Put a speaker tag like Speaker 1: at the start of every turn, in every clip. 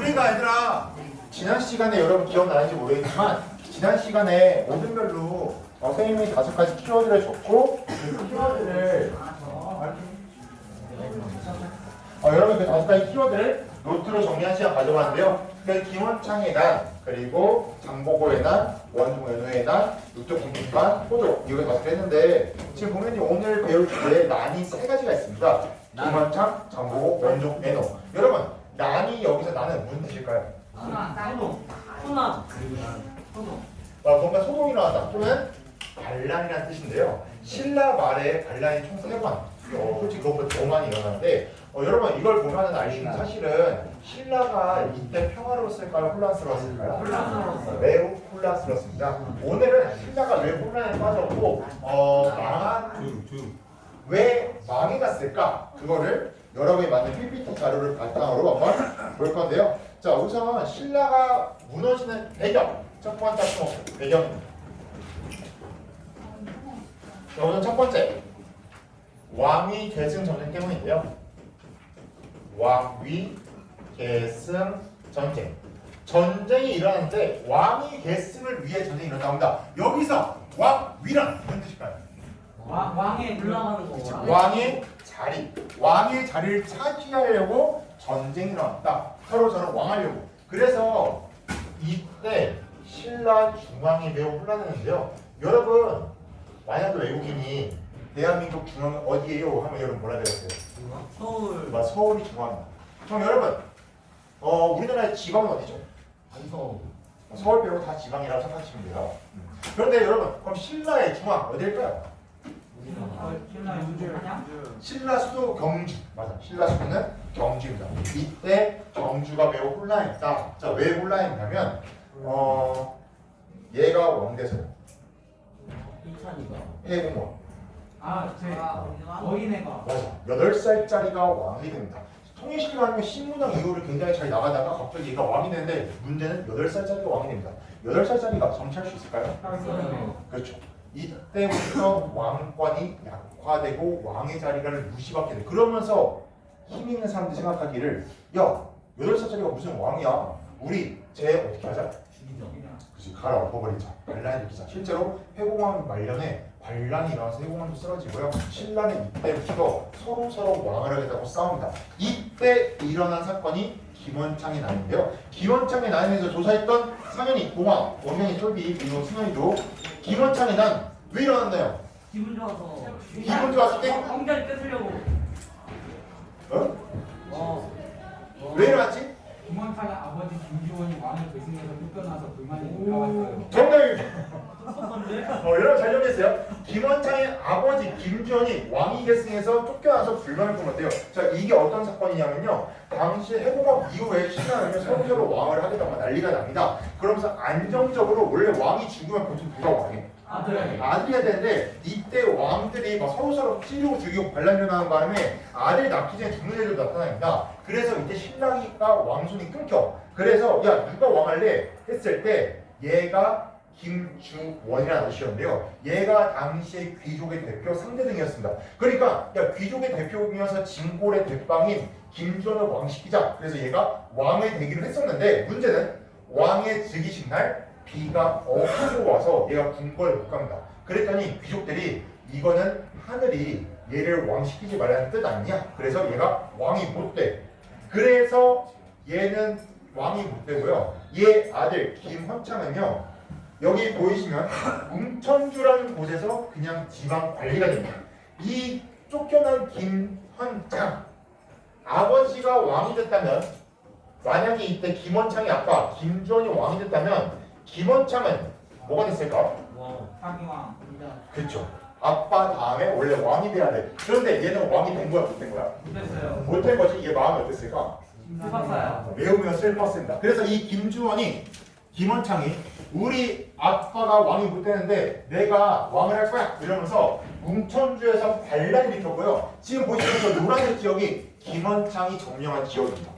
Speaker 1: 그러니까 얘들아 지난 시간에 여러분 기억나는지 모르겠지만 지난 시간에 모든 별로 선생님이 5가지 키워드를 줬고 그 키워드를 여러분 그 5가지 키워드를 노트로 정리한 시간 가져봤는데요. 그 김원창의 난, 그리고 장보고의 난, 원종연우의 난, 육도공빈관, 호조 이거 5개 했는데 지금 보면 오늘 배울 주제에 난이 3가지가 있습니다. 김원창, 장보고, 원종연우. 여러분 난이 여기서 난은 무슨 뜻일까요?
Speaker 2: 소남.
Speaker 1: 뭔가 소동이라다 또는 반란이라는 뜻인데요. 신라 말에 반란이 총 3번. 솔직히 그것보다 더 많이 일어나는데 여러분 이걸 보면은 알 수 있는 사실은 신라가 이때 평화로웠을까요? 혼란스러웠을까요?
Speaker 2: 혼란스러웠어요.
Speaker 1: 매우 혼란스러웠습니다. 오늘은 신라가 왜 혼란에 빠졌고 왜 망해 갔을까? 그거를 여러분이 만든 PPT 자료를 바탕으로 한번 볼 건데요. 자, 우선 신라가 무너지는 배경 첫 번째 배경입니다. 자, 우선 첫 번째 왕위 계승 전쟁 때문인데요. 왕위 계승 전쟁. 전쟁이 일어나는데 왕위 계승을 위해 전쟁이 일어납니다. 여기서 왕위란 무슨 뜻일까요?
Speaker 2: 왕에 올라가는 거.
Speaker 1: 왕의 자리를 차지하려고 전쟁이 일어났다. 서로 왕하려고. 그래서 이때 신라 중앙이 매우 혼란했는데요. 여러분 만약에 외국인이 대한민국 중앙은 어디예요? 하면 여러분 뭐라 그랬어요?
Speaker 2: 서울.
Speaker 1: 서울이 중앙입니다. 그럼 여러분 우리나라의 지방은 어디죠? 서울 빼고 다 지방이라고 생각하시면 돼요. 그런데 여러분 그럼 신라의 중앙 어디일까요? 신라 수도 경주. 맞아. 신라 수도는 경주입니다. 이때 경주가 매우 혼란했다. 자, 왜 혼란했냐면 얘가 왕돼서요. 해공왕.
Speaker 2: 어린애가.
Speaker 1: 맞아. 8살짜리가 왕이 됩니다. 통일신라는 신문왕 이후를 굉장히 잘 나가다가 갑자기 얘가 왕이 되는데 문제는 8살짜리가 왕이 됩니다. 8살짜리가 정치할 수 있을까요? 그렇죠. 이때부터 왕권이 약화되고 왕의 자리를 무시받게 돼. 그러면서 힘 있는 사람들이 생각하기를 야 8살짜리가 무슨 왕이야. 우리 쟤 어떻게 하자? 그렇지. 갈아 엎어버리자. 반란을 일으키자. 실제로 해공왕 말년에 반란이 일어나서 해공왕도 쓰러지고요. 신라는 이때부터 서로 왕을 하겠다고 싸웁니다. 이때 일어난 사건이 김원창의 난인데요. 김원창의 난에서 조사했던 상현이 공왕, 원명이 쫄비, 민호 승현이도 김원창의 난 왜 일어났나요?
Speaker 2: 기분 좋아서.
Speaker 1: 기분 좋았을 때?
Speaker 2: 왕자를 뺏으려고.
Speaker 1: 왜 일어났지?
Speaker 3: 김원창의 아버지 김지원이 왕을 계승해서 쫓겨나서 불만이 올라왔어요.
Speaker 1: 정답입니다. 여러분 잘 정리했어요. 김원창의 아버지 김지원이 왕위 계승해서 쫓겨나서 불만을 품었대요. 자, 이게 어떤 사건이냐면요. 당시 해공왕 이후에 신라는 서로 왕을 하겠다고 난리가 납니다. 그러면서 안정적으로 원래 왕이 죽으면 보통 누가 왕해? 아들이 해야 되는데 이때 왕들이 서로 찌르고 죽이고 반란이 일어나는 바람에 아들 낳기 전에 죽는 애들도 나타납니다. 그래서 이때 신라가 왕손이 끊겨. 그래서 야 누가 왕할래? 했을 때 얘가 김주원이라는 아저씨였는데요. 얘가 당시의 귀족의 대표 상대등이었습니다. 그러니까 야 귀족의 대표이면서 진골의 대빵인 김주원을 왕시키자. 그래서 얘가 왕의 되기를 했었는데 문제는 왕의 즉위식 날 비가 엄청 와서 얘가 궁궐에 못 갑니다. 그랬더니 귀족들이 이거는 하늘이 얘를 왕시키지 말라는 뜻 아니냐? 그래서 얘가 왕이 못 돼. 그래서 얘는 왕이 못 되고요. 얘 아들 김헌창은요. 여기 보이시면 웅천주라는 곳에서 그냥 지방 관리가 됩니다. 이 쫓겨난 김헌창 아버지가 왕이 됐다면 만약에 이때 김원창의 아빠 김주원이 왕이 됐다면 김원창은 뭐가 됐을까?
Speaker 3: 사기왕.
Speaker 1: 그렇죠. 아빠 다음에 원래 왕이 돼야 돼. 그런데 얘는 왕이 된 거야, 못 된 거야?
Speaker 3: 못했어요.
Speaker 1: 못 된 거지. 얘 마음이 어땠을까?
Speaker 2: 슬펐어요.
Speaker 1: 매우 슬펐습니다. 그래서 이 김주원이 김원창이 우리 아빠가 왕이 못 되는데 내가 왕을 할 거야 이러면서 웅천주에서 반란을 일으켰고요. 지금 보시면 저 노란색 지역이 김원창이 점령한 지역입니다.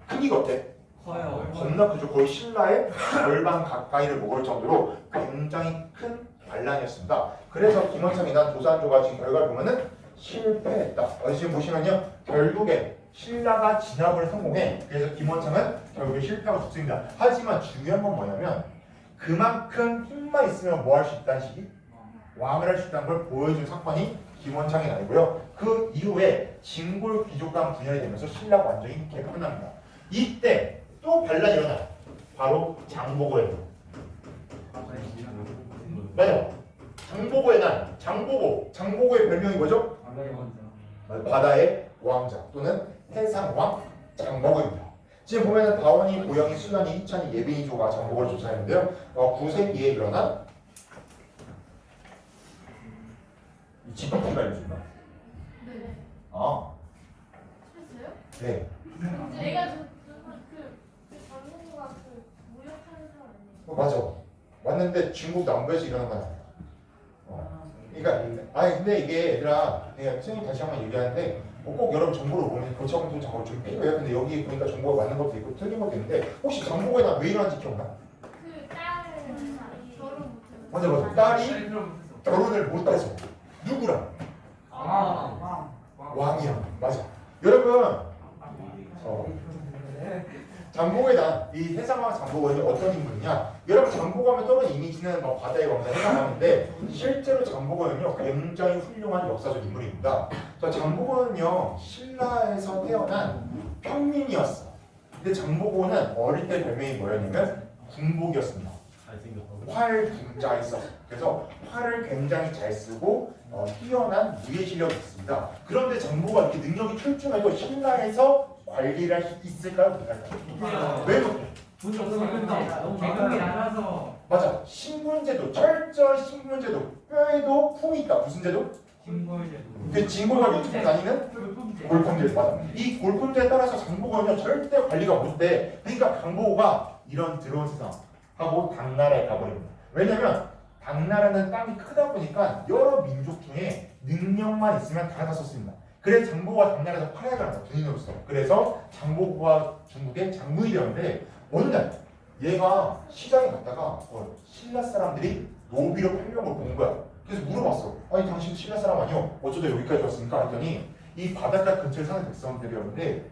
Speaker 1: 크기가 어때?
Speaker 2: 커요.
Speaker 1: 겁나 크죠. 거의 신라의 절반 가까이를 먹을 정도로 굉장히 큰 반란이었습니다. 그래서 김원창이 난 조산조가 지금 결과를 보면은 실패했다. 지금 보시면요. 결국에 신라가 진압을 성공해. 그래서 김원창은 결국에 실패하고 죽습니다. 하지만 중요한 건 뭐냐면 그만큼 힘만 있으면 뭐 할 수 있다는 식이 왕을 할 수 있다는 걸 보여준 사건이 김원창이 아니고요. 그 이후에 진골 귀족 간 분열이 되면서 신라가 완전히 개판납니다. 이때 또 반란이 일어나요. 바로 장보고예요. 맞아요. 장보고의 날, 장보고의 별명이 뭐죠? 바다의 왕자 또는 해상왕 장보고입니다. 지금 보면은 다원이, 고영이, 수연이, 희찬이, 예빈이 조가 장보고를 조사했는데요. 9세기에 일어난 GPT가 알려준다.
Speaker 4: 네.
Speaker 1: 아,
Speaker 4: 했어요?
Speaker 1: 네.
Speaker 4: 내가 장군과 무역하는 사람 아니에요?
Speaker 1: 맞아. 왔는데 중국 남부에서 일어난 건 아니야. 그러니까 아니 근데 이게 얘들아, 내가 선생님 다시 한번 얘기하는데 꼭 여러분 정보를 보면 고차원통 작업을 좀 필요해요. 근데 여기 보니까 정보가 맞는 것도 있고 틀린 것도 있는데 혹시 장보고에 나 왜 일어난지 기억나?
Speaker 4: 그딸 결혼 못해요.
Speaker 1: 맞아. 딸이 결혼을 못해서 누구랑? 왕이랑. 맞아. 여러분 장보고에 난 이 해상왕 장보고는 어떤 인물이냐? 여러분 장보고 하면 떠오르는 이미지는 뭐 바다의 왕자 해상왕인데 실제로 장보고는요 굉장히 훌륭한 역사적 인물입니다. 자, 장보고는요 신라에서 태어난 평민이었어. 근데 장보고는 어릴 때 별명이 뭐였냐면 군복이었습니다. 활군자에 있었어. 그래서 활을 굉장히 잘 쓰고 뛰어난 무예 실력이 있습니다. 그런데 장보고가 이렇게 능력이 출중해도 신라에서 관리를 할 수 있을까요? 못할까요? 왜 못해?
Speaker 2: 돈이 없으니까 너무
Speaker 3: 계급이 낮아서
Speaker 1: 맞아. 신분제도, 철저한 신분제도, 뼈에도 품이 있다. 무슨 제도?
Speaker 3: 진골제도.
Speaker 1: 그 진골과 유튜브 다니는 골품제. 맞아. 이 골품제에 따라서 장보고는요 절대 관리가 못 돼. 그러니까 장보고가 이런 더러운 세상하고 당나라에 가버립니다. 왜냐면 당나라는 땅이 크다 보니까 여러 민족 중에 능력만 있으면 다 갔었습니다. 그래서 장보고가 당나라에서 팔아야 합니다. 군인으로서. 그래서 장보고가 중국의 장군이 되었는데 어느 날 얘가 시장에 갔다가 신라 사람들이 노비로 팔려고 본 거야. 그래서 물어봤어. 아니 당신 신라 사람 아니요? 어쩌다 여기까지 왔습니까? 했더니 이 바닷가 근처에 사는 백성들이었는데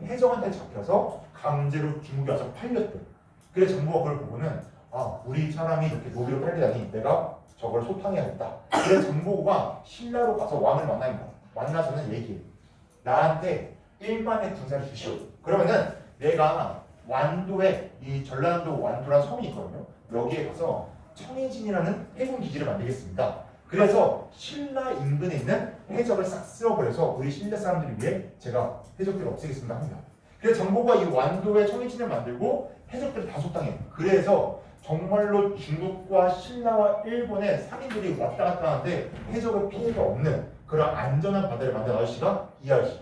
Speaker 1: 해적한테 잡혀서 강제로 중국에 와서 팔렸대. 그래서 장보고가 그걸 보고는 우리 사람이 이렇게 노비로 팔리다니 내가 저걸 소탕해야겠다. 그래서 장보고가 신라로 가서 왕을 만납니다. 만나서는 얘기해. 나한테 1만의 군사를 주시오. 그러면은 내가 완도에 이 전라남도 완도란 섬이 있거든요. 여기에 가서 청해진이라는 해군 기지를 만들겠습니다. 그래서 신라 인근에 있는 해적을 싹 쓸어버려서 우리 신라 사람들을 위해 제가 해적들을 없애겠습니다 합니다. 그래서 장보고가 이 완도에 청해진을 만들고 해적들을 다 속당해요. 그래서 정말로 중국과 신라와 일본의 상인들이 왔다 갔다 하는데 해적의 피해가 없는 그런 안전한 바다를 만든 아저씨가 이 아저씨.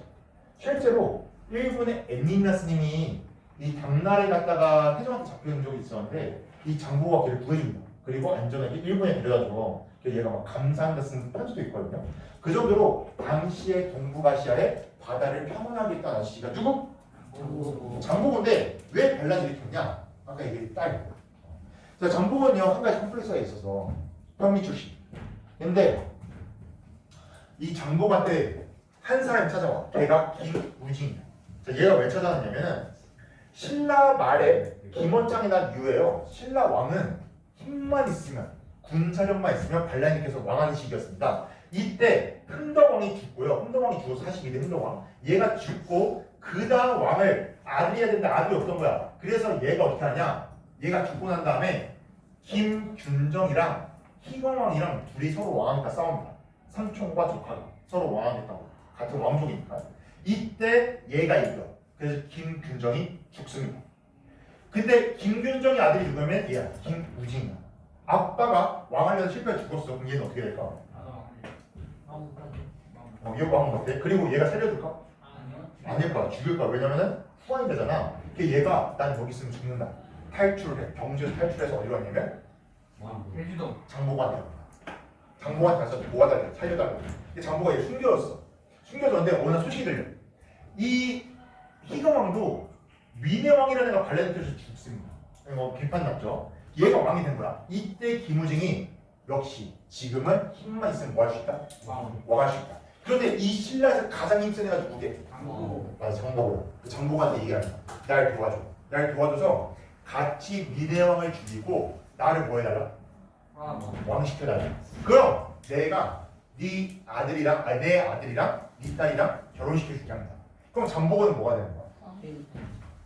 Speaker 1: 실제로 일본의 엔니나 스님이 이 당나라에 갔다가 해적한테 잡혀온 적이 있었는데 이 장보고가 걔를 구해줍니다. 그리고 안전하게 일본에 데려다줘. 얘가 막 감사한다 쓰는 편지도 있거든요. 그 정도로 당시의 동북아시아의 바다를 평온하게 했던 아저씨가 누구? 장보고인데 왜 반란을 일으켰냐? 아까 얘기했던 딸. 자, 장보고는요 한 가지 컴플렉스가 있어서 평민 출신. 근데 이 장보고한테 한 사람이 찾아와. 걔가 김우징이야. 자, 얘가 왜 찾아왔냐면은 신라 말에 김원장이 난 이유예요. 신라 왕은 힘만 있으면 군사력만 있으면 반란이 일으켜서 왕하는 시기였습니다. 이때 흥덕왕이 죽고요. 흥덕왕이 죽어서 42대 흥덕왕. 얘가 죽고 그 다음 왕을 아들이 해야 되는데 아들이 없던 거야. 그래서 얘가 어떻게 하냐? 얘가 죽고 난 다음에 김균정이랑 희경왕이랑 둘이 서로 왕하니까 싸웁니다. 삼촌과 조카가 서로 왕하겠다고. 같은 왕족이니까. 이때 얘가 이겨. 그래서 김균정이 죽습니다. 근데 김균정의 아들이 누구냐면 얘야. 김우징이야. 아빠가 왕하려다 실패해 죽었어. 그럼 얘는 어떻게 될까? 얘가 왕 같아. 그리고 얘가 살려줄까? 아닐 거야. 죽일 거야. 왜냐면은 후왕이 되잖아. 얘가 난 여기 있으면 죽는다. 탈출을 해. 경주에서 탈출해서 어디로 갔냐면
Speaker 3: 제주도.
Speaker 1: 장보고한테 갑니다. 장보고한테 가서 도와달래. 살려달라고. 근데 장보고가 얘 숨겨졌어. 숨겨졌는데 어느 날 소식이 들려. 이 희경왕도 민해왕이라는 애가 반란을 죽습니다. 비판 났죠. 얘가 왕이 된 거야. 이때 김우징이 역시 지금은 힘만 있으면 뭐 할 수 있다? 왕할 수 있다. 그런데 이 신라에서 가장 힘센 애가 누구게?
Speaker 3: 장고.
Speaker 1: 맞아, 장보고. 그 장보고한테 얘기합니다. 날 도와줘. 날 도와줘서 같이 미대왕을 죽이고 나를 뭐 해달라? 왕시켜달라. 그럼 내가 네 아들이랑 내 아들이랑 네 딸이랑 결혼시켜줄게 합니다. 그럼 장보고는 뭐가 되는 거야?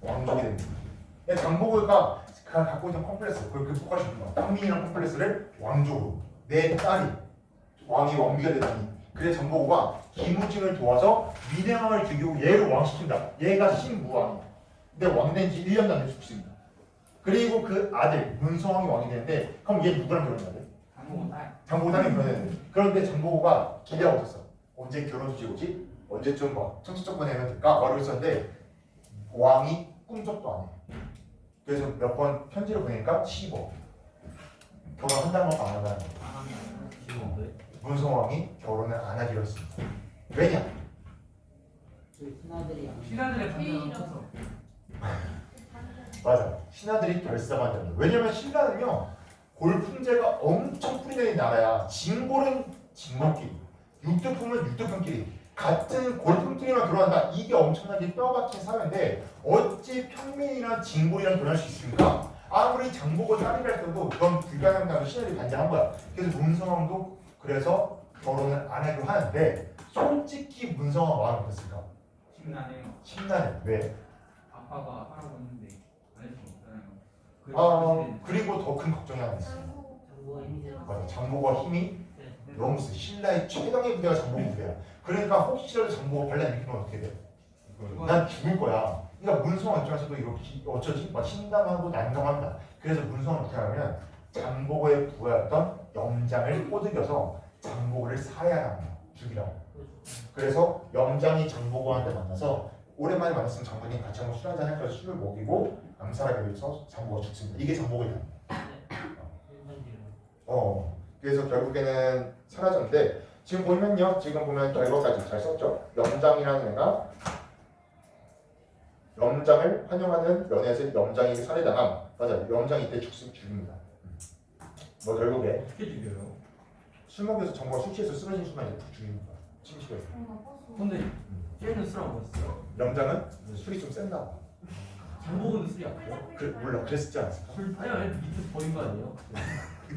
Speaker 1: 왕족이 됩니다. 장보고가 갖고 있는 컴플렉스 그걸 극복할 수 있는 거야. 땅민이랑 컴플렉스를 왕족으로 내 딸이 왕비가 되다니. 그래서 장보고가 김우징을 도와서 미대왕을 죽이고 얘를 왕시킨다. 얘가 신무왕. 근데 왕 된 지 1년도 안 돼 죽습니다. 그리고 그 아들 문성왕이 왕이 되는데 그럼 얘 누구랑 결혼해야 돼?
Speaker 3: 장고 딸.
Speaker 1: 장보고 당연히 결혼했는데 그런데 장보고가 기대하고 있었어. 언제 결혼 소식 오지? 언제쯤 뭐 청첩장 보내면 될까? 말을 했었는데 왕이 꿈쩍도 안 해. 그래서 몇 번 편지를 보내니까 10억 결혼한다는 것도 안 한다는 거야. 문성왕이 결혼을 안 하기로 했습니다. 왜냐?
Speaker 3: 신하들의 판단은 커서.
Speaker 1: 맞아. 신하들이 결사만 됩니다. 왜냐면 신라는요 골품제가 엄청 뿌리내린 나라야. 진골은 진골끼리, 육두품은 육두품끼리 같은 골품끼리만 결혼한다. 이게 엄청나게 뼈박힌 사회인데 어찌 평민이랑 진골이랑 결혼할 수 있습니까? 아무리 장보고 딸이라 해도 그건 불가능하다고 신하들이 반대한 거야. 그래서 문성왕도 그래서 결혼을 안 하기로 하는데 솔직히 문성왕 마음이 어땠을까?
Speaker 3: 심란해요.
Speaker 1: 심란해. 왜?
Speaker 3: 아빠가 하라고 했는데 안 할 수 없잖아요.
Speaker 1: 그리고 더 큰 걱정이 하나 있어. 맞아. 장보고가 힘이 너무 세. 신라의 최강의 부대가 장보고 부대야. 그러니까 혹시라도 장보고 발레 안 일으키면 어떻게 돼? 난 죽을 거야. 그러니까 문성왕 입장에서도 이거 어쩌지? 막 심담하고 난감한다. 그래서 문성왕은 어떻게 하냐면 장보고의 부하였던 염장을 꼬드겨서 장보고를 살해하랍니다. 죽이라고. 그래서 염장이 장보고한테 만나서 오랜만에 만났으면 장군님 같이 한번 술 한잔 할까 술을 먹이고 암살하기 위해서 장보고가 죽습니다. 이게 장보고의 단. 그래서 결국에는 사라졌는데 지금 보면요. 지금 보면 결과까지 잘 썼죠. 염장이라는 애가 염장을 환영하는 연애에서 염장에게 살해당함. 맞아. 염장이 이때 죽습니다. 뭐 결국에
Speaker 2: 어떻게 죽여요?
Speaker 1: 술 먹여서 장보고가 술 취해서 쓰러진 순간 이제 푹 죽이는 거야. 침식을.
Speaker 2: 근데 걔는 술안 먹었어요.
Speaker 1: 염장은 술이 좀 센다 봐.
Speaker 2: 장보고는 술이 안 먹어요?
Speaker 1: 물론 그랬지 않았을까?
Speaker 2: 아니 밑에서 버린 거 아니에요?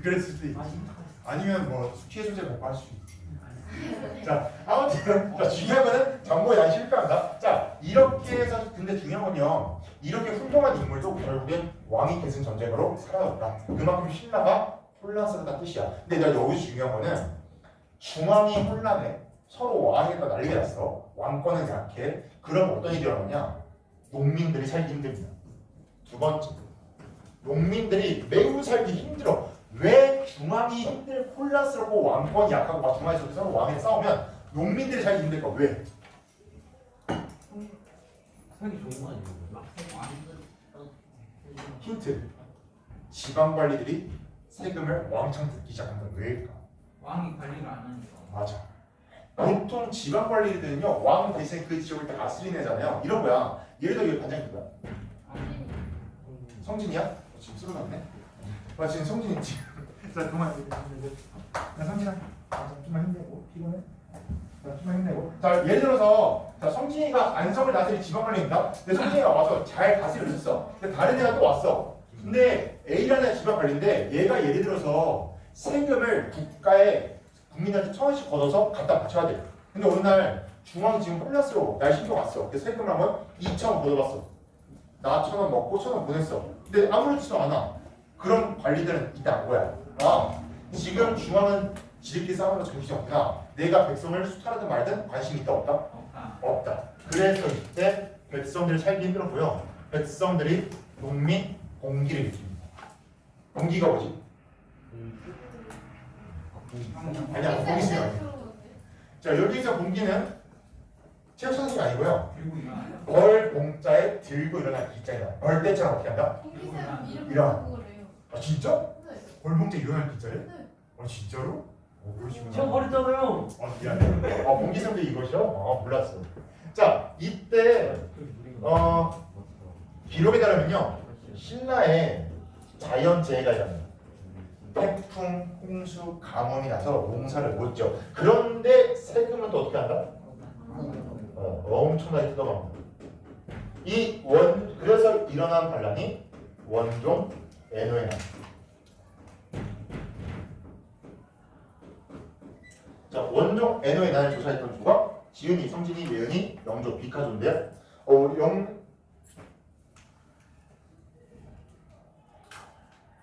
Speaker 1: 그랬을 수도 있지. 아니면 뭐 취해 소재 먹고 할 수 있지. 자, 아무튼 자, 중요한 거는 정보에 난 실패한다. 자, 이렇게 해서 근데 중요한 건요. 이렇게 훌륭한 인물도 결국엔 왕이 계승 전쟁으로 사라졌다. 그만큼 신라가 혼란스럽다는 뜻이야. 근데 내가 여기서 중요한 거는 중앙이 혼란해. 서로 왕이가 난리가 났어. 왕권은 약해. 그럼 어떤 일이 일어나냐? 농민들이 살기 힘듭니다. 두 번째, 농민들이 매우 살기 힘들어. 왜 중앙이 힘들 혼란스럽고 왕권이 약하고 막 중앙에서 서로 왕이 싸우면 농민들이 살기 힘들까? 왜?
Speaker 2: 살기 좋은 거 아니에요?
Speaker 1: 힌트. 지방 관리들이 세금을 왕창 듣기 시작한 건 왜일까?
Speaker 3: 왕이 관리를 안 하니까.
Speaker 1: 맞아. 보통 지방 관리들은요 왕 대신 그 지역을 다스리는 애잖아요. 이런 거야. 예를 들어 여기 반장이 누구야? 성진이야? 지금 쓰러졌네. 와 지금 성진이 지금 자 그만. 야 성진아, 좀만 힘내고 피곤해. 자 좀만 힘내고. 자 예를 들어서 자 성진이가 안성을 다스릴 지방 관리입니다. 근데 성진이가 와서 잘 다스리고 있어. 근데 다른 애가 또 왔어. 근데 A라는 지방 관리인데 얘가 예를 들어서 세금을 국가에 국민한테 1,000원씩 걷어서 갖다 바쳐야 돼. 근데 어느 날 중앙이 지금 혼란스러워. 날 신경 왔어. 그래서 세금을 한번 2,000원 걷어봤어. 나 1,000원 먹고 1,000원 보냈어. 근데 아무렇지도 않아. 그런 관리들은 있다 뭐야? 지금 중앙은 지들끼리 싸우는 거 정신이 없구나. 내가 백성을 수탈하든 말든 관심이 있다 없다? 없다. 그래서 이때 백성들이 살기 힘들었고요. 백성들이 농민 공기를 느낍니다. 공기가 뭐지? 아니야, 공기수요. 자 여기서 공기는 체육 선생이 아니고요.
Speaker 3: 들고 일어나요?
Speaker 1: 벌 공자에 들고 일어난 기자야. 벌떼처럼 어떻게 한다?
Speaker 4: 공기쌤 이름
Speaker 1: 이런.
Speaker 4: 바꾸고 그래요.
Speaker 1: 아 진짜?
Speaker 4: 네.
Speaker 1: 벌 공자 일어난 기자래?
Speaker 4: 네.
Speaker 1: 아 진짜로? 그러시구나.
Speaker 2: 제가 버렸잖아요.
Speaker 1: 미안해. 공기생도 이것이요? 몰랐어. 자 이때 기록에 따르면요 신라에 자연재해가 일어나요. 태풍, 홍수, 가뭄이 나서 농사를 못 지어. 그런데 세금은 또 어떻게 한다? 엄청나게 뜯어갑니다. 그래서 일어난 반란이 원종 애노의 난. 자, 원종 애노의 난을 조사했던 주가 지은이, 성진이, 예은이, 영조, 비카조인데요.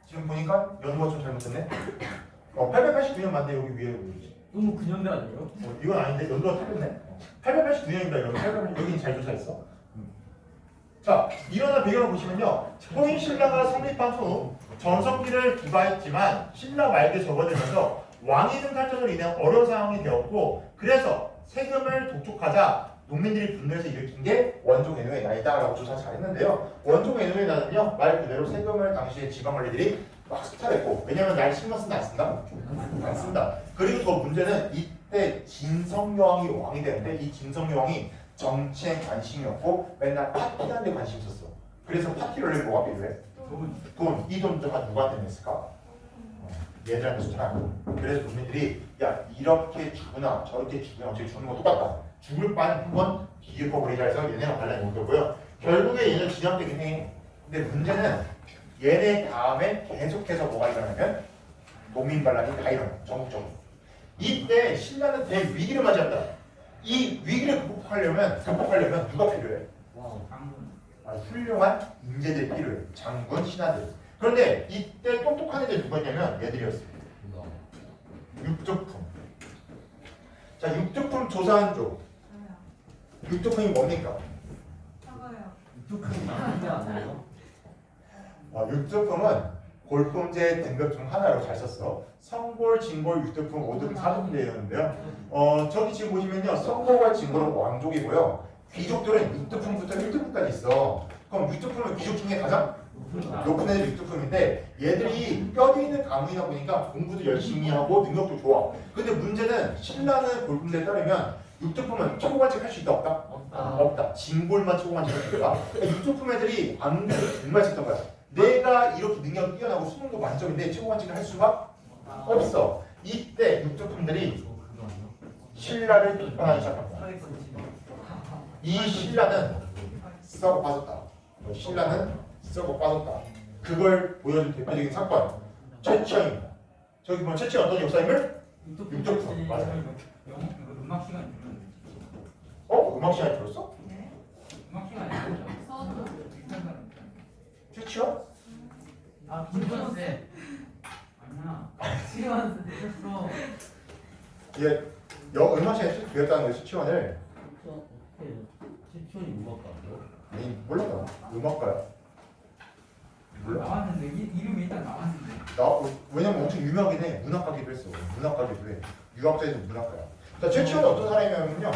Speaker 1: 지금 보니까 연도가 좀 잘못됐네. 889년 맞네. 여기 위에 보이지.
Speaker 2: 너무 근현대 아니에요?
Speaker 1: 이건 아닌데 연도가 틀렸네. 889년입니다. 여러분. 여기는 잘 조사했어. 자, 일어난 배경을 보시면요. 호인 신라가 성립한 후 전성기를 기바했지만 신라 말기에 접어들면서 왕위 등탈전으로 인해 어려운 상황이 되었고, 그래서 세금을 독촉하자 농민들이 분노해서 일으킨 게 원종 애노의 난이다라고 조사 잘했는데요. 원종 애노의 난은요, 말 그대로 세금을 당시에 지방관리들이 막 스타했고, 왜냐면 날 신경 쓴다 안 쓴다? 안 쓴다. 그리고 더 문제는 이때 진성여왕이 왕이 되는데 이 진성여왕이 정치에 관심이 없고 맨날 파티하는 데 관심이 있었어. 그래서 파티를 하려면 뭐가 필요해? 돈. 이 돈 누구한테 냈을까? 얘들한테 줬잖아. 그래서 국민들이 야 이렇게 주구나 저렇게 주구나 어차피 주는 거 똑같다. 죽을 바는 한번 뒤집어버리자 해서 얘네가 반란이 옮겼고요. 결국에 얘는 진압되긴 해. 근데 문제는 얘네 다음에 계속해서 뭐가 일어나면 농민 반란이 다 일어나. 전국적으로. 이때 신라는 대위기를 맞이한다. 이 위기를 극복하려면 누가 필요해? 훌륭한 인재들이 필요해. 장군, 신하들. 그런데 이때 똑똑한 애들 누구였냐면 얘들이었어요. 육두품. 자, 육두품 조사한 쪽. 육두품이 뭡니까?
Speaker 2: 육두품이 근현대 아니에요?
Speaker 1: 육두품은 골품제 등급 중 하나로 잘 썼어. 성골, 진골, 육두품, 오두품, 사두품 되었는데요. 저기 지금 보시면요, 성골과 진골은 왕족이고요. 귀족들은 육두품부터 1두품까지 있어. 그럼 육두품은 귀족 중에 가장 높은 애들이 육두품인데 얘들이 뼈도 있는 가문이다 보니까 공부도 열심히 하고 능력도 좋아. 근데 문제는 신라는 골품제에 따르면 육두품은 최고관직 할 수 있다 없다? 없다. 진골만 최고관직 할 수 있다. 그러니까 육두품 애들이 안경을 정말 썼던 거야. 내가 이렇게 능력이 뛰어나고 수능 거 만점인데 최고관직을 할 수가 없어. 이때 육두품들이 신라를 비판하기 시작합니다. 이 신라는 썩어 빠졌다. 신라는 썩어 빠졌다. 그걸 보여준 대표적인 사건 최치영입니다. 저기 보면 최치영 어떤 역사임을? 육두품. 맞아요.
Speaker 3: 음악 시간이 들었는데.
Speaker 1: 음악 시간에 들었어?
Speaker 3: 음악 시간이 들었죠.
Speaker 1: 최치영?
Speaker 2: 김건희 쌤.
Speaker 3: 아니야.
Speaker 2: 시간 됐어.
Speaker 1: 얘 음악 시간에 배웠다는 거예요. 최치원을.
Speaker 2: 최초이 음악가요?
Speaker 1: 아니 몰라. 음악가야. 몰라.
Speaker 3: 나왔는데 이름이 일단 나왔는데.
Speaker 1: 왜냐면 엄청 유명하긴 해. 문학가기도 했어. 문학가기도 해. 유학자에서 문학가야. 자, 최치원은 어떤 사람이냐면요.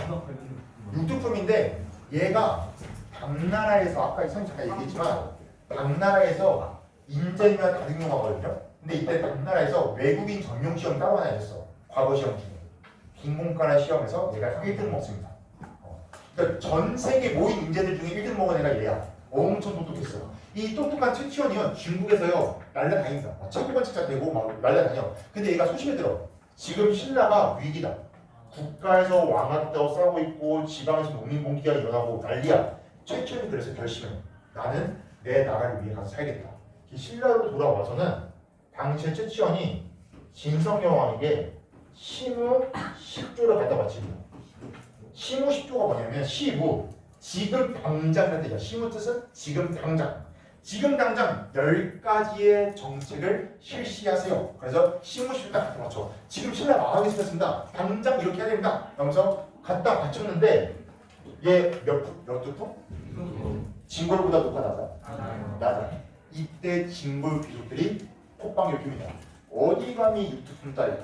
Speaker 1: 육두품인데 얘가 당나라에서 아까 선생님 잠깐 얘기했지만 당나라에서 인재면 다등용하거든요. 근데 이때 당나라에서 외국인 전용 시험 따로 하나 있었어. 과거 시험 중에. 빈공과나 시험에서 얘가 1등 먹습니다. 그러니까 전 세계 모인 인재들 중에 1등 먹은 애가 얘야. 엄청 똑똑했어. 이 똑똑한 최치원이요 중국에서요 날라다닙니다. 최고관직자 되고 막 날라다녀. 근데 얘가 소식을 들어. 지금 신라가 위기다. 국가에서 왕한테 싸우고 있고 지방에서 농민봉기가 일어나고 난리야. 최치원이 그래서 결심해. 나는 내 나라를 위해 가서 살겠다. 이 신라로 돌아와서는 당시에 최치원이 진성여왕에게 시무 10조를 갖다 바칩니다. 시무 10조가 뭐냐면 시무 지금 당장이라는 뜻이야. 시무 뜻은 지금 당장. 지금 당장 10가지의 정책을 실시하세요. 그래서 시무 10조 딱 갖다 맞춰. 지금 신라 망하기 시작했습니다. 당장 이렇게 해야 됩니다. 그러면서 갖다 바쳤는데 얘 몇 두품? 진골보다 높아 낮아? 이때 진골 귀족들이 폭방을 핍니다. 어디 감히 육두품 따위가?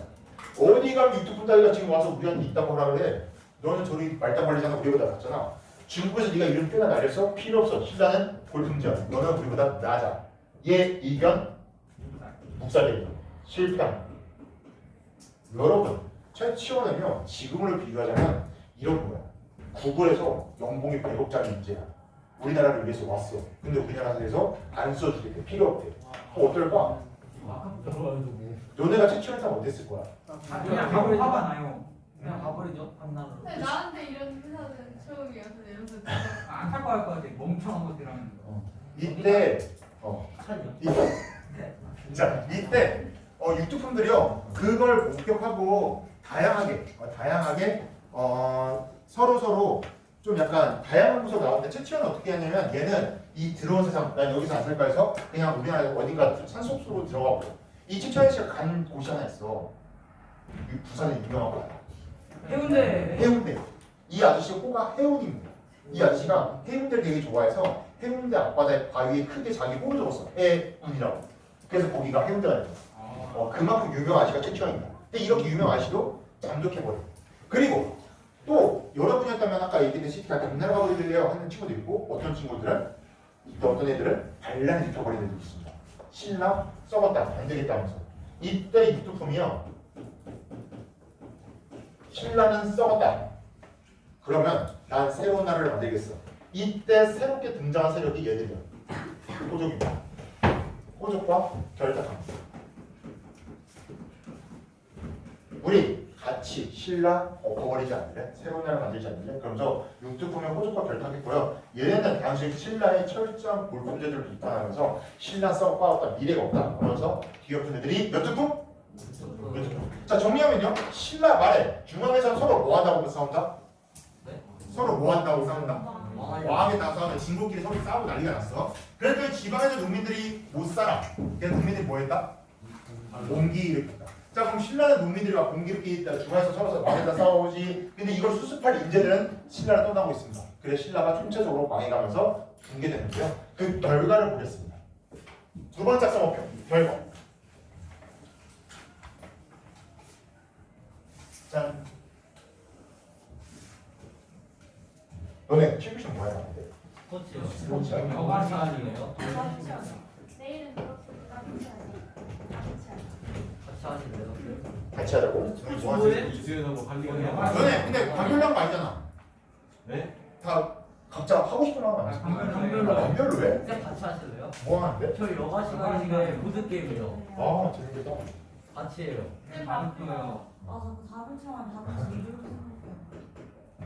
Speaker 1: 어디 감히 육두품 따위가 지금 와서 우리한테 있다고 하라 그래? 너는 저리 말단관리자가 우리보다 낫잖아. 중국에서 네가 이름 꽤나 날렸어? 필요 없어. 신라는 골품전. 너는 우리보다 낮아. 얘 이견 묵살되기. 실패한. 여러분, 최치원은요 지금으로 비교하자면 이런 거야. 구글에서 연봉이 100억짜리 인재야. 우리나라를 위해서 왔어. 근데 우리나라에서 안 써주겠대. 필요 없대. 어떨까?
Speaker 2: 아까부터 들어와도 뭐.
Speaker 1: 너네가 채취했다면 어땠을 거야?
Speaker 3: 그냥 화가 나요.
Speaker 2: 그냥 가버리죠. 판단으로.
Speaker 4: 근데 나한테 이런 회사는 처음이야. 근데 이러면서
Speaker 3: 안탈 거 할 것 같아. 멍청한 것들하면.
Speaker 1: 이때
Speaker 2: 차이요.
Speaker 1: 자 이때 유튜브분들이요 그걸 목격하고 다양하게 서로 좀 약간 다양한 구조가 나오는데 채취원은 어떻게 하냐면 얘는 이 들어온 세상 난 여기서 안 살까 해서 그냥 우리나라 어딘가 산속으로 들어가고 이 채취원 씨가 간 곳이 하나 있어. 이 부산에 유명한 거 해운대. 이 아저씨가 호가 해운입니다. 이 아저씨가 해운대를 되게 좋아해서 해운대 앞바다에 바위에 크게 자기 호를 적었어. 해운이라고. 그래서 거기가 해운대가 됐어. 그만큼 유명한 아저씨가 채취원입니다. 근데 이렇게 유명한 아저씨도 잠적해버려. 그리고 또 여러분이었다면 아까 얘기했듯이 다 금날 가버리래요 하는 친구도 있고 어떤 친구들은 또 어떤 애들은 반란을 일으켜버리는 애들도 있습니다. 신라 썩었다 안 되겠다면서 이때 유튜품이요 신라는 썩었다 그러면 난 새로운 나라를 만들겠어. 이때 새롭게 등장한 세력이 얘들이야. 호족입니다. 호족과 결탁합니다. 우리 같이 신라 엎어버리지 않을래? 새로운 나라 만들지 않을래? 그러면서 육두품의 호족과 결탁했고요. 얘네는 당시 신라의 철저한 골품제들을 비판하면서 신라 썩었다 미래가 없다 하면서 뒤엎은 애들이 몇 두품? 자 정리하면요. 신라 말에 중앙에서는 서로 뭐 한다고 싸운다?
Speaker 2: 네?
Speaker 1: 서로 뭐 한다고 싸운다?
Speaker 2: 왕하려.
Speaker 1: 왕에다 싸우면 진국끼리 서로 싸우고 난리가 났어. 그랬더니 지방에서 농민들이 못 살아. 그래서 농민들이 뭐 했다? 공기 일으켰다. 자 그럼 신라는 농민들이 막 공기 일으키다 중앙에서 서로 왕에다 싸우지. 근데 이걸 수습할 인재들은 신라를 떠나고 있습니다. 그래서 신라가 총체적으로 망해가면서 붕괴되는데요. 그 결과를 보겠습니다. 두 번째 작성목표 결과. 짠. 너네 칠구션 뭐 해야 하는데?
Speaker 2: 스포츠요.
Speaker 1: 스포츠요.
Speaker 2: 여가시 아니에요?
Speaker 4: 내일은 그렇습니다. 같이
Speaker 2: 같이 하실래요?
Speaker 1: 같이 하자고? 우리 뭐 하지?
Speaker 5: 이수연하고 관리가
Speaker 1: 너네 근데 반별로 거 아니잖아.
Speaker 5: 네?
Speaker 1: 다 각자 하고 싶은 거 하는 거 아니야? 반별로 왜?
Speaker 2: 쌤 같이 하실래요?
Speaker 1: 뭐 하는데?
Speaker 2: 저 여가 시간에 보드게임이요.
Speaker 1: 아 재밌겠다.
Speaker 2: 같이 해요.
Speaker 3: 많고요.
Speaker 6: 아, 자꾸 답을 청하면 답을 제일 이렇게 생각해요.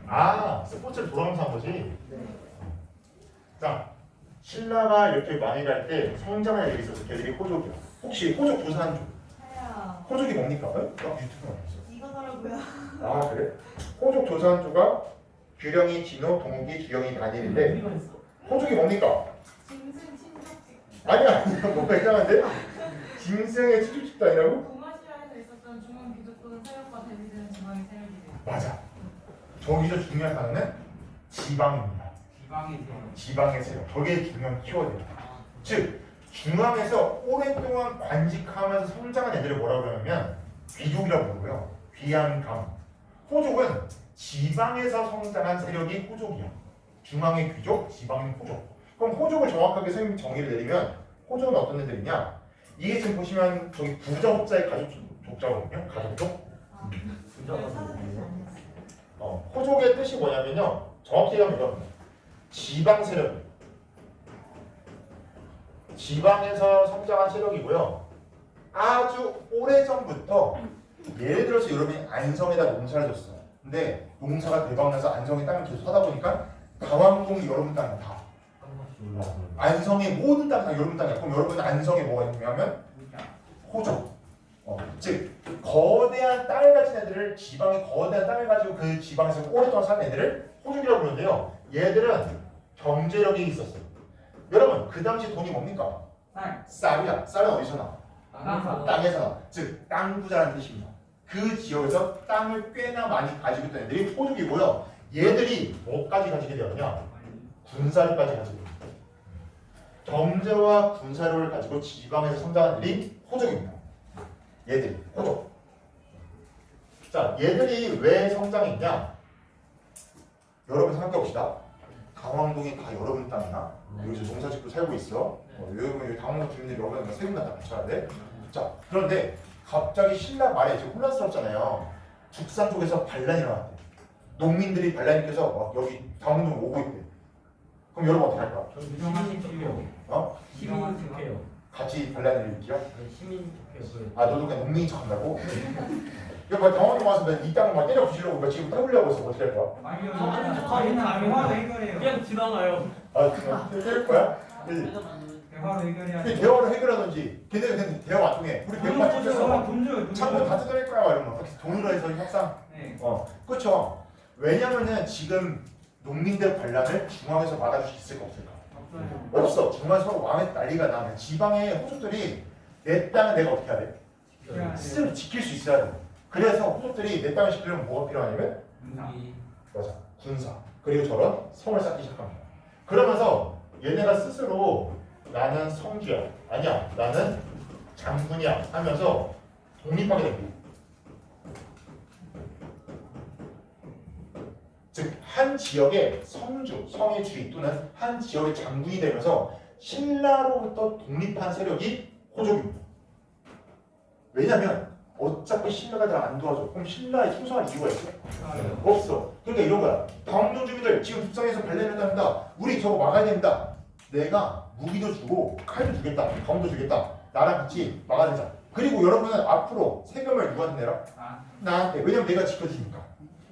Speaker 1: 아 스포츠를 돌아가면서 한 거지? 자 신라가 이렇게 망해갈 때 성장한 애들이 있어서 걔들이 호족이야. 혹시 호족 조사한 쪽?
Speaker 6: 하야,
Speaker 1: 호족이 뭡니까? 나 유튜브만 봤어.
Speaker 6: 네가 가라고요.
Speaker 1: 아 그래? 호족 조사한 조가 규령이 진호, 동욱이, 주영이, 단일인데
Speaker 2: 우리가 했어.
Speaker 1: 호족이 뭡니까?
Speaker 4: 짐승 친족직.
Speaker 1: 아니야 뭔가 이상한데? 짐승의 치주집도 아니라고?
Speaker 6: 동아시아에서 있었던 중앙 귀족들은 세력과 대비되는 중앙의 세력이래요.
Speaker 1: 맞아. 저기서 중요한 단어는 지방입니다. 지방의 세력. 저게 중요한 키워드예요. 즉 중앙에서 오랫동안 관직하면서 성장한 애들을 뭐라고 그러냐면 귀족이라고 부르고요. 귀한 강. 호족은 지방에서 성장한 세력이 호족이야. 중앙의 귀족, 지방의 호족. 그럼 호족을 정확하게 선생님 정의를 내리면 호족은 어떤 애들이냐? 이게 지금 보시면 저기 부자 호자의 가족 족자거든요. 가족족.
Speaker 6: 그걸 사는 뜻이 아니었어요.
Speaker 1: 호족의 뜻이 뭐냐면요. 정확히 얘기하면 이겁니다. 지방 세력이에요. 지방에서 성장한 세력이고요. 아주 오래전부터 예를 들어서 여러분이 안성에다 농사를 졌어요. 근데 농사가 대박나서 안성에 땅을 계속 사다 보니까 강왕동이 여러분 땅이야 다.
Speaker 2: 한 번씩 올라와서.
Speaker 1: 안성의 모든 땅이 다 여러분 땅이야. 그럼 여러분 안성에 뭐가 있냐면 호족. 즉 거대한 땅을 가진 애들을 지방의 거대한 땅을 가지고 그 지방에서 오랫동안 사는 애들을 호족이라고 부르는데요. 얘들은 경제력이 있었어요. 여러분 그 당시 돈이 뭡니까? 쌀이야. 쌀은 어디서 나와? 땅에서 나와. 즉 땅 부자라는 뜻입니다. 그 지역에서 땅을 꽤나 많이 가지고 있던 애들이 호족이고요. 얘들이 뭐까지 가지게 되었냐? 군사력까지 가지게 됩니다. 경제와 군사력을 가지고 지방에서 성장한 애들이 호족입니다. 얘들이 호족. 자, 얘들이 왜 성장했냐? 여러분 생각해 봅시다. 강왕동이 다 여러분 땅이야. 여기서 농사짓고 살고 있어. 여러분 여기 강원도 주민들이 여러분 세금 다 바쳐야 돼. 자, 그런데 갑자기 신라 말에 지금 혼란스럽잖아요. 북산 쪽에서 반란이 일어났대. 농민들이 반란 일으켜서 막 여기 강원도 오고 있대. 그럼 여러분 어떻게 할까?
Speaker 2: 시민 지켜요.
Speaker 1: 어?
Speaker 2: 시민 지켜요.
Speaker 1: 같이 반란을 일으켜?
Speaker 2: 시민 투표
Speaker 1: 아 너도 그냥 농민인 척한다고? 이거 뭐 병원에 와서 이 땅을 막 때려 부시려고 막 지금 태우려고 했어. 어떻게 할 거야?
Speaker 3: 아니요,
Speaker 2: 저희는
Speaker 3: 대화로 해결해요.
Speaker 2: 그냥 지나가요.
Speaker 1: 아 그냥 때릴 거야?
Speaker 3: 대화로 해결해야
Speaker 1: 근데
Speaker 3: 돼.
Speaker 1: 대화를 해결하든지 걔네는 그냥 대화 안 통해. 우리
Speaker 3: 돈
Speaker 1: 100만
Speaker 3: 줘요,
Speaker 1: 찍혔어.
Speaker 3: 돈 줘요, 돈
Speaker 1: 창문
Speaker 3: 줘요.
Speaker 1: 다 뜯어낼 거야 이러면 그렇게 돈으로 해서 협상.
Speaker 3: 네.
Speaker 1: 그렇죠. 왜냐면은 지금 농민들 반란을 중앙에서 막아줄 수 있을까 없을까?
Speaker 3: 없어요.
Speaker 1: 없어. 중앙 서로 왕의 난리가 나면 지방의 호족들이 내 땅을 내가 어떻게 해야 돼? 스스로 지킬 수 있어야 돼. 그래서 호족들이 내 땅을 지키려면 뭐가 필요하냐면
Speaker 2: 무기
Speaker 1: 맞아 군사 그리고 저런 성을 쌓기 시작합니다. 그러면서 얘네가 스스로 나는 성주야 아니야 나는 장군이야 하면서 독립하게 됩니다. 즉 한 지역의 성주, 성의 주인 또는 한 지역의 장군이 되면서 신라로부터 독립한 세력이 호족입니다. 왜냐면 어차피 신라가 잘 안 도와줘. 그럼 신라에 충성할 이유가 있어? 없어. 그러니까 이런 거야. 다음동 주민들 지금 북상에서 발레를 한다. 우리 저거 막아야 된다. 내가 무기도 주고 칼도 주겠다. 검도 주겠다. 나랑 같이 막아내자. 그리고 여러분은 앞으로 세금을 누구한테 내라? 나한테. 왜냐면 내가 지켜주니까.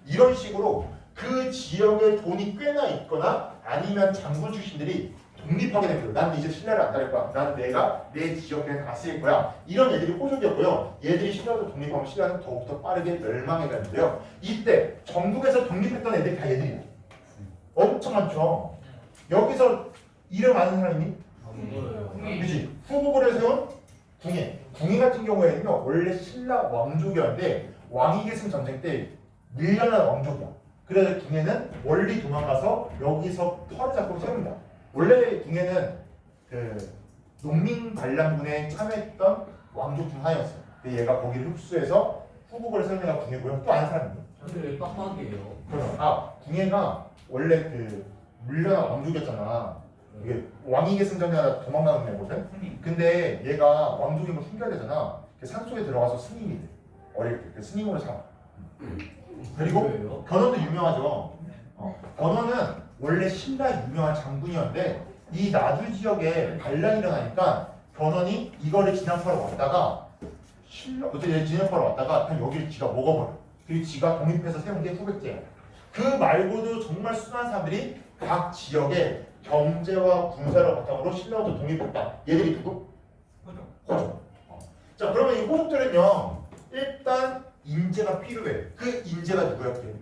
Speaker 1: 이런 식으로 그 지역에 돈이 꽤나 있거나 아니면 장군 출신들이 독립하게 됩니다. 난 이제 신라를 안 따를 거야. 난 내가 내 지역에 다스릴 거야. 이런 애들이 호족이었고요. 얘들이 신라로 독립하면 신라는 더욱더 빠르게 멸망해 가는데요. 이때 전국에서 독립했던 애들이 다 얘들이에요. 엄청 많죠. 여기서 이름 아는 사람이? 그지? 후국을 세운 궁예. 궁예 같은 경우에는요. 원래 신라 왕족이었는데 왕위계승 전쟁 때 밀려난 왕족이야. 그래서 궁예는 멀리 도망가서 여기서 터를 잡고 세웁니다. 원래 궁예는 그 농민 반란군에 참여했던 왕족 중 하나였어요. 근데 얘가 거기를 흡수해서 후국을 세운 애가 궁예고요. 또 아는 사람이?
Speaker 2: 근데 왜 빡빡이에요?
Speaker 1: 궁예가 원래 그 물려난 왕족이었잖아. 이게 왕위계 승전이라 도망가는 애거든. 근데 얘가 왕족임을 숨겨야 되잖아. 산속에 들어가서 스님이 돼. 어릴 때 그 스님으로 삼아. 그리고
Speaker 2: 왜요?
Speaker 1: 견훤도 유명하죠. 견훤은 원래 신라 유명한 장군이었는데 이 나주 지역에 반란이 일어나니까 견훤이 이거를 진압하러 왔다가 어떻게 진압하러 왔다가 그냥 여기를 지가 먹어버려. 그리고 지가 독립해서 세운 게 후백제야. 그 말고도 정말 순한 사람들이 각 지역에 경제와 군사를 바탕으로 신라부터 독립했다. 얘들이 누구? 호족. 자 그러면 이 호족들은요 일단 인재가 필요해. 그 인재가 누구였게?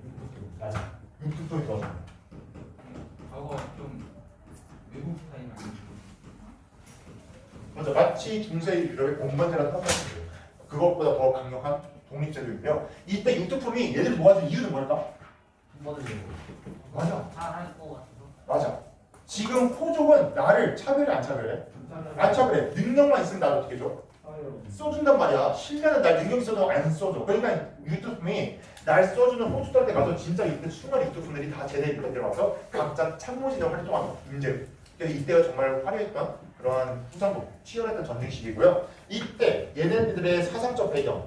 Speaker 1: 맞아. 육두통이 도와줘.
Speaker 3: 저거 좀 외국 스타일 아니에요?
Speaker 1: 맞아. 마치 중세의 유럽의 공관제라는 사상이에요. 그것보다 더 강력한 독립제도인데요. 이때 육두품이 얘들을 모아준 이유는 뭘까? 맞아.
Speaker 6: 잘할 것 같아서.
Speaker 1: 맞아. 지금 호족은 나를 차별해 안 차별해? 안 차별해. 능력만 있으면 나를 어떻게 줘? 써준단 말이야. 신라는 날 능력 있어도 안 써줘. 그러니까 유튜브이 날 써주는 호주들한테 가서 진짜 이때 수많은 유튜브들이 다 제대 입대 들어가서 각자 참모진을 활동하는 문제. 그래서 이때가 정말 화려했던 그러한 후상국 치열했던 전쟁 시기고요. 이때 얘네들의 사상적 배경.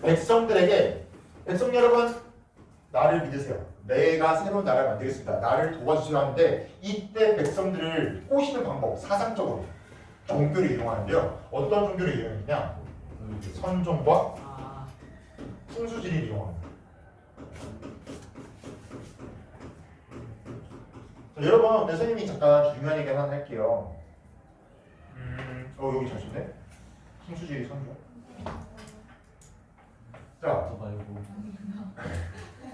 Speaker 1: 백성 여러분 나를 믿으세요. 내가 새로운 나라를 만들겠습니다. 나를 도와주시려 하는데 이때 백성들을 꼬시는 방법 사상적으로 종교를 이용하는데요. 어떤 종교를 이용했냐? 선종과 풍수지리를 이용합니다. 자, 여러분, 내 선생님이 잠깐 중요한 얘기 하나 할게요. 여기 잘 썼네. 풍수지리 선종. 자,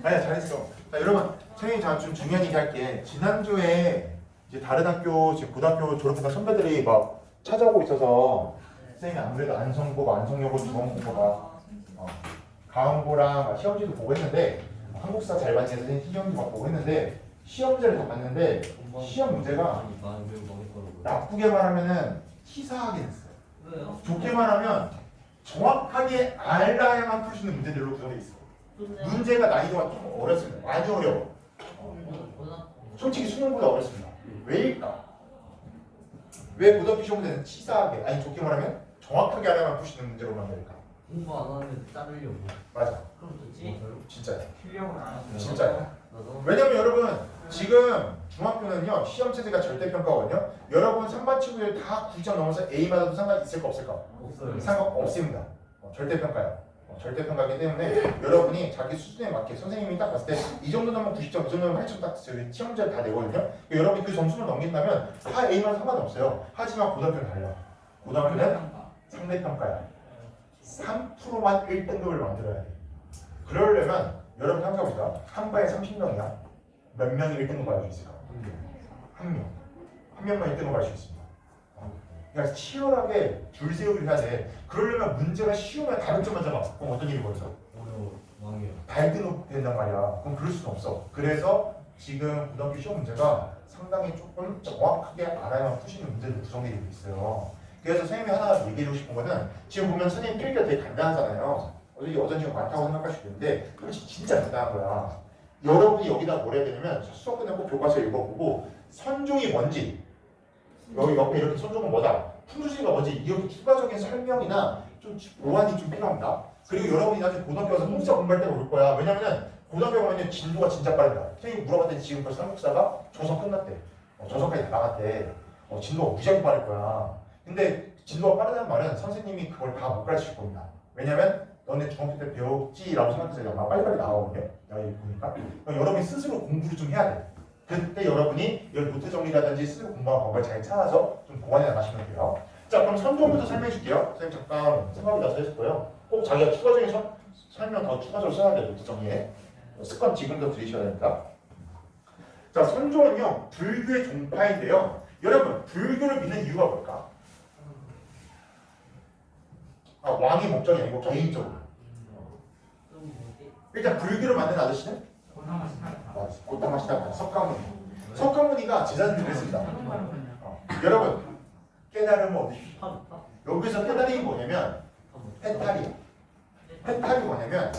Speaker 1: 아니야 잘했어. 자, 여러분, 선생님이 좀 중요한 얘기 할게. 지난주에 이제 다른 학교, 지금 고등학교 졸업한 선배들이 막 찾아오고 있어서 선생님이 아무래도 안성고, 안성여고, 중원고가 가은고랑 시험지도 보고 했는데 한국사 잘 봤냐 선생님 시험지 막 보고 했는데 시험지를 다 봤는데 시험 문제가 나쁘게 말하면은 치사하게 됐어요.
Speaker 2: 왜요?
Speaker 1: 좋게 말하면 정확하게 알아야만 풀 수 있는 문제들로 구성되어 있어. 문제가 난이도가 좀 어렵습니다. 많이 어려워. 솔직히 수능보다 어렵습니다. 왜일까? 왜 고등학교 시험 문제는 치사하게, 아니 좋게 말하면 정확하게 알아야만 풀 수 있는 문제로 만들까?
Speaker 2: 공부 안 하면 자르려고.
Speaker 1: 맞아.
Speaker 2: 그럼 좋지.
Speaker 1: 진짜야.
Speaker 3: 실력을 안 하세요.
Speaker 1: 진짜야.
Speaker 2: 나도.
Speaker 1: 왜냐면 여러분 지금 중학교는요 시험 체제가 절대평가거든요. 여러분 선반치고들 다 9점 넘어서 A 받아도 상관 있을까 없을까?
Speaker 2: 없어요.
Speaker 1: 상관없습니다. 절대평가요. 절대평가이기 때문에 여러분이 자기 수준에 맞게 선생님이 딱 봤을 때 이 정도 나면 90점, 이 정도 나면 8점 딱 저기 시험 문제를 다 내거든요. 그러니까 여러분이 그 점수를 넘긴다면 다 A만 상관없어요. 하지만 고등학교는 달라. 고등학교는 상대평가야. 3%만 1등급을 만들어야 돼. 그러려면 여러분 생각해보자. 한 반에 30명이야. 몇 명이 1등급 받을 수 있을까? 한 명. 한 명만 1등급 받을 수 있습니다. 그러니까 치열하게 줄 세우기를 해야 돼. 그러려면 문제가 쉬우면 다른 점만 잡아. 그럼 어떤 일이 벌어져?
Speaker 2: 어려워. 망해요.
Speaker 1: 발등급 된단 말이야. 그럼 그럴 수는 없어. 그래서 지금 고등학교 시험 문제가 상당히 조금 정확하게 알아야만 푸시는 문제로 구성되어 있어요. 그래서 선생님이 하나 얘기해주고 싶은 거는 지금 보면 선생님 필기가 되게 간단하잖아요. 어떤 친구 많다고 생각할 수 있는데 그렇지 진짜 간단한 거야. 여러분이 여기다 뭘 해야 되냐면 수업 끝나고 교과서 읽어보고 선종이 뭔지 여기 옆에 이렇게 선종은 뭐다 풍수지가 뭔지 이렇게 추가적인 설명이나 좀 보완이 좀 필요합니다. 그리고 여러분이 나중에 고등학교 가서 통사 공부할 때가 올 거야. 왜냐면은 고등학교 가면 진도가 진짜 빠르다. 선생님이 물어봤더니 지금 벌써 한국사가 조선 끝났대. 조선까지 다 나갔대. 진도가 무지하게 빠를 거야. 근데 진도가 빠르다는 말은 선생님이 그걸 다 못 가르칠 겁니다. 왜냐면 너네 중학교 때 배웠지라고 생각해서 아마 빨리빨리 나오거든요. 여기 보니까. 그러니까 여러분이 스스로 공부를 좀 해야 돼. 그때 여러분이 여기 노트 정리라든지 스스로 공부하는 방법을 잘 찾아서 좀 보완해 나가시면 돼요. 자, 그럼 선종부터 설명해 줄게요. 선생님 잠깐 생각이 나서 했을 거예요. 꼭 자기가 추가적인 설명 더 추가적으로 써야 돼요. 노트 정리에. 습관 지금부터 들이셔야 됩니다. 자, 선종은요 불교의 종파인데요. 여러분 불교를 믿는 이유가 뭘까? 왕의 목적이 아니고 개인적으로. 일단 불교를 만든 아저씨는 고타마시타다. 석가모니. 석가모니가 제자들을 했습니다. 여러분 깨달음은 어디? 여기서 깨달음이 뭐냐면 해탈이야. 해탈이 뭐냐면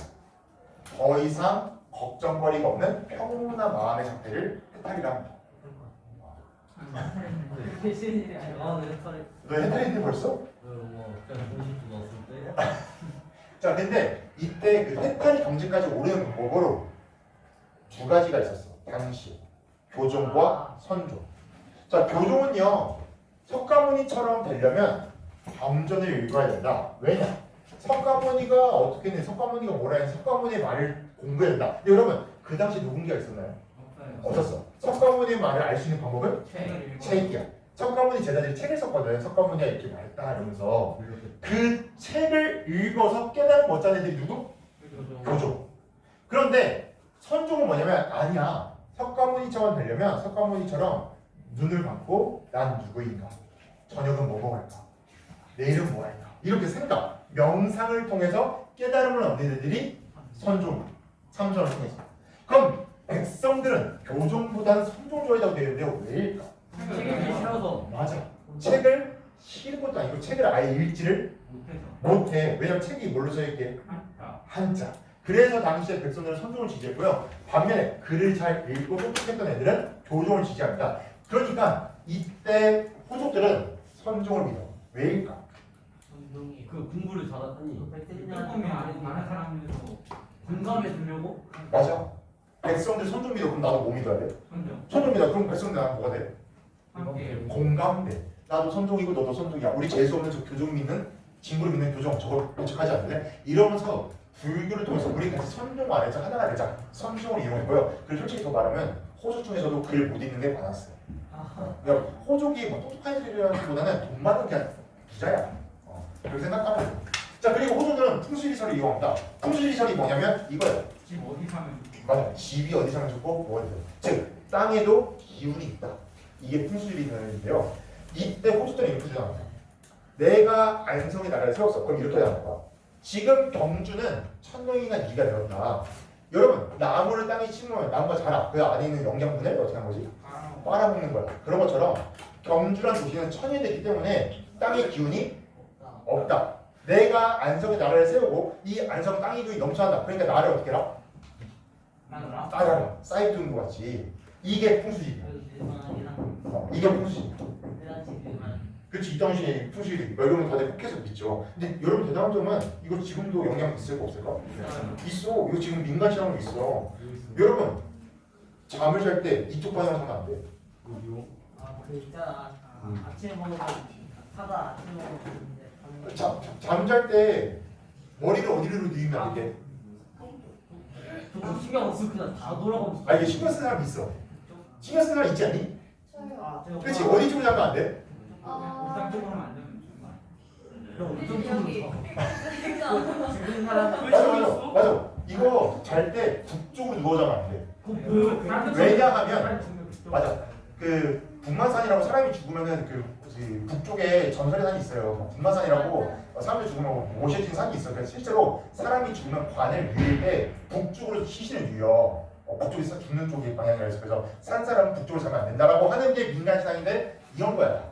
Speaker 1: 더 이상 걱정거리가 없는 평온한 마음의 상태를 해탈이라 합니다. 너 해탈인데 벌써? 자, 근데 이때 그 해탈이 경지까지 오르는 방법으로 두 가지가 있었어. 당시 교종과 선종. 자, 교종은요 석가모니처럼 되려면 경전을 읽어야 된다. 왜냐? 석가모니가 어떻게 했냐? 석가모니가 뭐라 했냐? 석가모니의 말을 공부해야 된다. 근데 여러분 그 당시 누군가 있었나요? 없었어. 석가모니의 말을 알 수 있는 방법은 책이야. 석가모니 제자들이 책을 썼거든. 석가모니가 이렇게 말했다 이러면서 그 책을 읽어서 깨달은 멋진 애들이 누구? 교종. 그런데 선종은 뭐냐면 아니야. 석가모니처럼 되려면 석가모니처럼 눈을 감고 난 누구인가? 저녁은 뭐 먹을까? 내일은 뭐 할까? 이렇게 생각, 명상을 통해서 깨달음을 얻는 애들이 선종, 삼선을 통해서. 그럼 백성들은 교종보다는 선종 좋아했다고 되어 있는데요. 왜일까?
Speaker 2: 책이 싫어서.
Speaker 1: 맞아. 책을 싫은 것도 아니고 책을 아예 읽지를 못해. 왜냐면 책이 뭘로 써있게? 한자. 그래서 당시에 백성들은 선종을 지지했고요. 반면에 글을 잘 읽고 똑똑했던 애들은 교종을 지지합니다. 그러니까 이때 호족들은 선종을 믿어. 왜일까?
Speaker 2: 그 공부를 잘하더니
Speaker 3: 조금이 많은 사람들도
Speaker 2: 공감해 주려고.
Speaker 1: 맞아. 백성들 선종 믿어. 그럼 나도 뭐 믿어야 돼? 선종 믿어. 그럼 백성들 나는 뭐가 돼? 공감돼. 나도 선종이고 너도 선종이야. 우리 재수 없는 저 교종 믿는 친구를 믿는 교종 저걸 배척하지 않는데 이러면서 불교를 통해서 우리 같이 선종 안에서 하나가 되자. 선종을 이용했고요. 그리고 솔직히 더 말하면 호족 중에서도 글 못 읽는 게 많았어요. 그러니까 호족이 뭐 똑똑한 애들이라기보다는 돈 많은 게 부자야. 그렇게 생각하면 돼요. 자, 그리고 호족들은 풍수지리설을 이용합니다. 풍수지리설이 뭐냐면 이거예요.
Speaker 3: 집 어디 사면
Speaker 1: 맞아. 집이 어디 사면 좋고 뭐가 되죠. 즉 땅에도 기운이 있다. 이게 풍수지리설인데요. 이때 호족들이 이렇게 주장합니다. 내가 안성의 나라를 세웠어. 그럼 이렇게 하는 거야. 지금 경주는 천명이나 네가 되었다. 여러분 나무를 땅에 심으면 나무가 자라. 그 안에 있는 영양분을 어떻게 하는 거지? 빨아먹는 거야. 그런 것처럼 경주란 도시는 천이 됐기 때문에 땅의 기운이 없다. 내가 안성의 나라를 세우고 이 안성 땅이 넘쳐난다. 그러니까 나를 어떻게 해라? 따라라. 사이드인 것 같이. 이게 풍수지리야. 이게 풍수지리야. 그렇지. 이 당시에 풍수지리. 여러분 다들 혹해서 믿죠. 근데 여러분 대단한 점은 이거 지금도 영향 있을까 없을까? 있어. 이거 지금 민간 실험도 있어. 여러분 잠을 잘 때 이쪽 방향으로 자면 안 돼.
Speaker 2: 어디요?
Speaker 5: 그 있잖아. 아침에 먹어서 하다 아침에 먹었는데
Speaker 1: 잠잘 때 머리를 어디로 누이면 안 돼.
Speaker 2: 저 신경 안 쓰고 그냥 다 돌아가고
Speaker 1: 아 이게 신경 쓰는 사람 있어. 신경 쓰는 사람 있지 않니?
Speaker 4: 저요.
Speaker 1: 그렇지. 어디 쪽으로 자면 안 돼?
Speaker 3: 옥상 쪽으로 하면 안 되는
Speaker 2: 그럼
Speaker 4: 여기
Speaker 2: 어떤
Speaker 4: 여기.
Speaker 2: 쪽으로
Speaker 4: 그러니까
Speaker 5: 죽은 사람
Speaker 1: 맞아. 이거 잘 때 북쪽으로 누워 자면 안 돼. 왜냐하면 맞아. 그 북만산이라고 사람이 죽으면은 그 북쪽에 전설의 산이 있어요. 북만산이라고 사람이 죽으면 모셔진 산이 있어. 그래서 실제로 사람이 죽으면 관을 누일 때 북쪽으로 시신을 누여. 북쪽에서 죽는 쪽이 방향이라 해서 그래서 산 사람은 북쪽으로 자면 안 된다라고 하는 게 민간 신앙인데 이런 거야.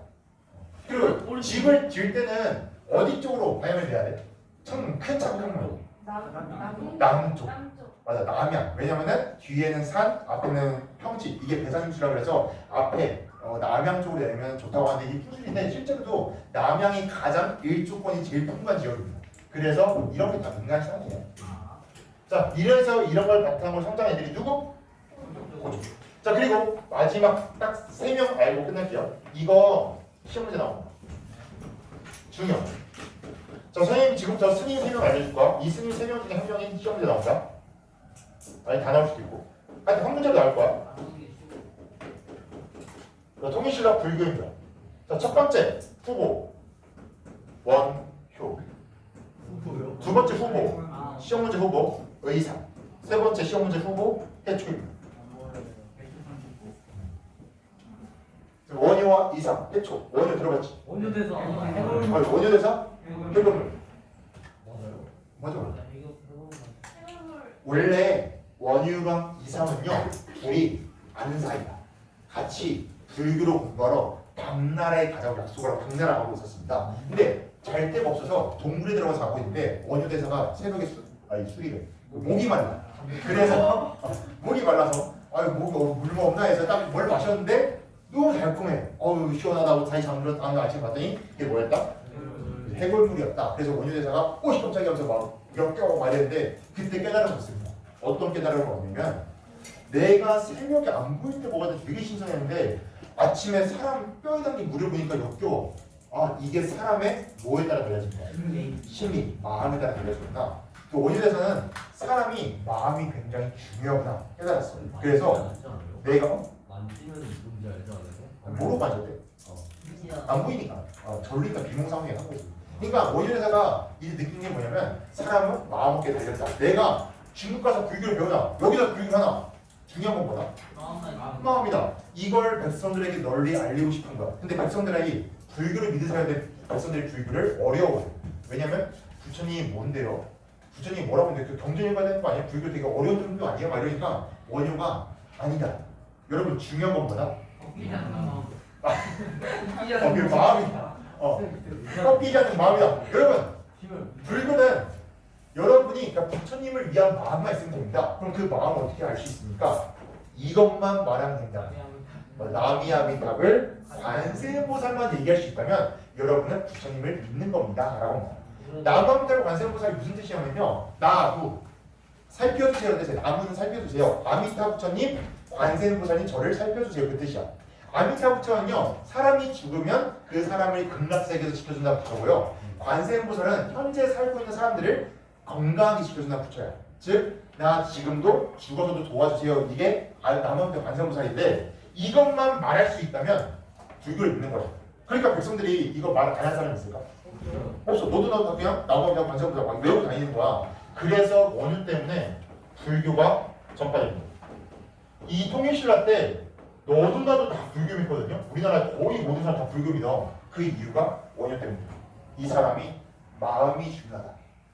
Speaker 1: 그리고 집을 지을 때는 어디 쪽으로 방향을 내야 돼? 큰 창문으로. 남쪽. 맞아, 남향. 왜냐면은 뒤에는 산, 앞에는 평지. 이게 배산임수라 그래서 앞에 남향 쪽으로 내면 좋다고 하는데 이게 풍술인데 실제로도 남향이 가장 일조권이 제일 풍부한 지역입니다. 그래서 이런 게 다 민간 신앙이에요. 자, 이래서 이런 걸 바탕으로 성장 애들이 누구? 고조. 자, 그리고 마지막 딱 3명 알고 끝낼게요. 이거 시험 문제 나옵니다. 중요. 자, 선생님 지금 저 스님 3명 알려줄 거야. 이 스님 3명 중에 한 명이 시험 문제 나온다. 아니 다 나올 수도 있고. 하여튼 한 문제도 나올 거야. 자, 통일신라 불교입니다. 자, 첫 번째 후보 원효.
Speaker 2: 후보요?
Speaker 1: 두 번째 후보 시험 문제 후보 의사. 세 번째 시험 문제 후보 해초입니다. 원효와 이사, 해초. 원효 들어봤지?
Speaker 2: 원효대사
Speaker 1: 아니, 원효대사 해골물.
Speaker 2: 맞아요.
Speaker 1: 맞아.
Speaker 4: 해물물.
Speaker 1: 원래 원유랑 이상은요 둘이 아는 사이다. 같이 불교로 공부하러 밤나라에 가자고 약속을 하고 당나라 가고 있었습니다. 근데 잘 데가 없어서 동굴에 들어가서 자고 있는데 원유대사가 새벽에 술이래. 목이 말라. 그래서 목이 말라서 아유 목이 물뭐 없나 해서 딱 뭘 마셨는데 너무 달콤해. 어우 시원하다고 다시 잠들어 다음날 아침에 봤더니 이게 뭐였다? 해골물이었다. 그래서 원유대사가 오씨 깜짝이야 하면서 막 역겨워 말했는데 그때 깨달음을 얻습니다. 어떤 깨달음을 얻냐면 내가 새벽에 안 보일 때 먹었을 때 되게 신선했는데 아침에 사람 뼈에 담긴 물을 보니까 역겨워. 아 이게 사람의 뭐에 따라 달라진 거야? 심리, 마음에 따라 달라졌구나. 그 원유대사는 사람이 마음이 굉장히 중요하구나 깨달았어. 그래서 내가
Speaker 2: 만지면 뭔지 알지 않아요?
Speaker 1: 뭐로 만졌대? 안 보이니까. 절리니까 비몽사몽이 한 거지. 그러니까 원유대사가 이제 느낀 게 뭐냐면 사람은 마음먹기에 달렸다. 내가 중국 가서 불교를 배우나 여기서 불교를 하나 중요한 건 뭐다? 마음이다. 이걸 백성들에게 널리 알리고 싶은 거야. 근데 백성들에게 불교를 믿으셔야 돼. 백성들이 불교를 어려워해. 왜냐면 부처님이 뭔데요? 부처님이 뭐라고 했는데 그 경전 읽어야 되는 거 아니야? 불교 되게 어려운 종교 아니야? 막 이러니까 원효가 아니다. 여러분 중요한 건 뭐다? 그 마음이다. 꺾이지 않는 마음이다. 여러분 불교는 여러분이 그러니까 부처님을 위한 마음만 있으면 됩니다. 그럼 그 마음을 어떻게 알 수 있습니까? 이것만 말하면 된다. 나미아미답을 관세음보살만 얘기할 수 있다면 여러분은 부처님을 믿는 겁니다. 라고 나미아미답 관세음보살이 무슨 뜻이냐면요. 나도 살펴주세요. 뜻이에요. 나무는 살펴주세요. 아미타 부처님, 관세음보살님 저를 살펴주세요. 그 뜻이야. 아미타 부처는요. 사람이 죽으면 그 사람을 극락세계에서 지켜준다는 부처고요. 관세음보살은 현재 살고 있는 사람들을 건강하게 지켜준다는 부처야. 즉 나 지금도 죽어서도 도와주세요. 이게 남한테 관세음보살인데 이것만 말할 수 있다면 불교를 믿는 거야. 그러니까 백성들이 이거 말 안 한 사람이 있을까? 없어. 너도 나도 그냥 나도 그냥 관세음보살 막 외우고 다니는 거야. 그래서 원유 때문에 불교가 전파됩니다. 이 통일신라 때 너도 나도 다 불교 믿거든요. 우리나라 거의 모든 사람 다 불교 믿어. 그 이유가 원유 때문이야. 이 사람이 마음이 중요하다.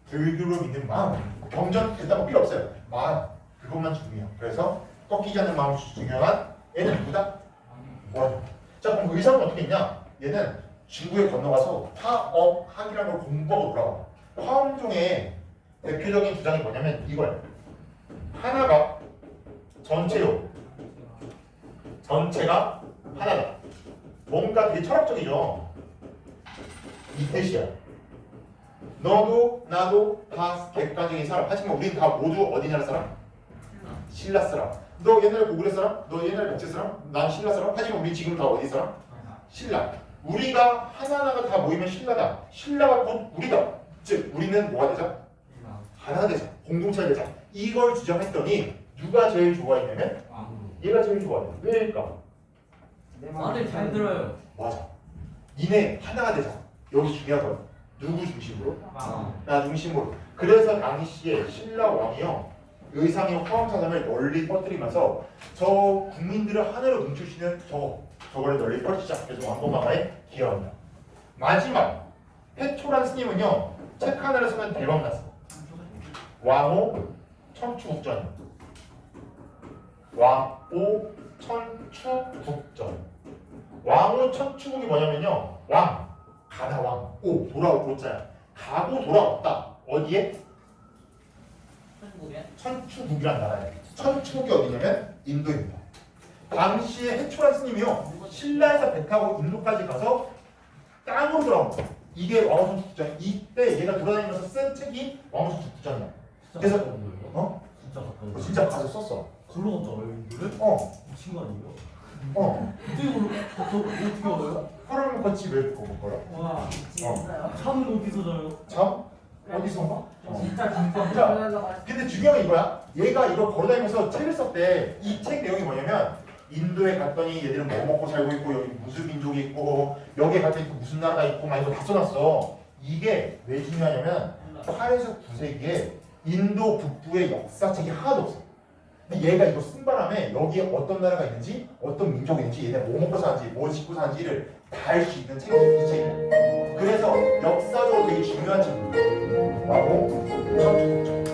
Speaker 1: 불교를 믿는 마음. 경전 그딴 거 필요 없어요. 마음. 그것만 중요해요. 그래서 꺾이지 않는 마음이 중요한 얘는 누구다? 원유. 자 그럼 의사는 어떻게 했냐? 얘는 중국에 건너가서 화엄학이라는 걸 공부하고 돌아와. 화엄종의 대표적인 주장이 뭐냐면 이거예요. 하나가 전체요. 전체가 하나다. 뭔가 되게 철학적이죠. 이 뜻이야. 너도 나도 다 객관적인 사람. 하지만 우리는 다 모두 어디 나라 사람? 신라 사람. 너 옛날에 고구려 사람? 너 옛날에 백제 사람? 난 신라 사람? 하지만 우리 지금 다 어디 사람? 신라. 우리가 하나하나가 다 모이면 신라다. 신라가 곧 우리다. 즉 우리는 뭐가 되자? 하나가 되자. 공동체가 되자. 이걸 주장했더니 누가 제일 좋아했냐면 얘가 제일 좋아해. 왜일까?
Speaker 2: 말을 잘 들어요.
Speaker 1: 맞아. 니네 하나가 되자. 여기 중요하거든. 누구 중심으로? 나 중심으로. 그래서 당시에 신라 왕이요 의상의 화엄사상을 널리 퍼뜨리면서 저 국민들을 하나로 뭉치시는 저거를 널리 퍼뜨리자. 그래서 왕건마마에 기여합니다. 마지막 해초란 스님은요 책 하나를 쓰면 대박 났어. 왕호 천추국전. 왕호 천추국전. 왕호 천추국이 뭐냐면요 왕 가나왕 오 돌아올 고자야. 가고 돌아왔다. 어디에?
Speaker 5: 한국에
Speaker 1: 천추국이란 나라에. 천추국이 어디냐면 인도입니다. 당시에 해초란 스님이요 신라에서 배 타고 인도까지 가서 땅으로 돌아옵니다. 이게 왕호천추국전. 이때 얘가 돌아다니면서 쓴 책이 왕호천추국전이야. 그래서 어?
Speaker 2: 진짜 가까워.
Speaker 1: 진짜 가서 썼어.
Speaker 2: 걸러 갔잖아요 이거를?
Speaker 1: 어.
Speaker 2: 미친 거 아니에요?
Speaker 1: 어.
Speaker 2: 어떻게 알아요?
Speaker 1: 그러면 같이 왜 그거 볼 거야?
Speaker 3: 와
Speaker 5: 진짜요?
Speaker 2: 참은 어디서 자요?
Speaker 1: 참? 어디선가?
Speaker 3: 진짜 진짜
Speaker 1: 자, 근데 중요한 건 이거야. 얘가 이거 걸어다니면서 책을 썼대. 이 책 내용이 뭐냐면 인도에 갔더니 얘들은 뭐 먹고 살고 있고 여기 무슨 민족이 있고 여기에 갔더니 또 무슨 나라가 있고 막 이거 다 써놨어. 이게 왜 중요하냐면 8에서 9세기에 인도 북부의 역사책이 하나도 없어. 근데 얘가 이거 쓴 바람에 여기에 어떤 나라가 있는지 어떤 민족이 있는지 얘네 뭐 먹고 사는지 뭐 짓고 사는지를 다 알 수 있는 책이 이 책이야. 그래서 역사적으로 되게 중요한 책입니다. 라고 천추국전.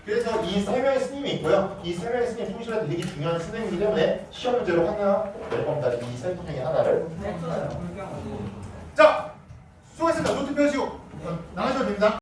Speaker 1: 그래서 이 세 명의 스님이 있고요. 이 세 명의 스님 통실한테 되게 중요한 스님이기 때문에 시험 문제로 하나 낼 겁니다. 이 세 분 중에 하나를. 자, 수고했습니다. 노트 펴시고 나가셔도 됩니다.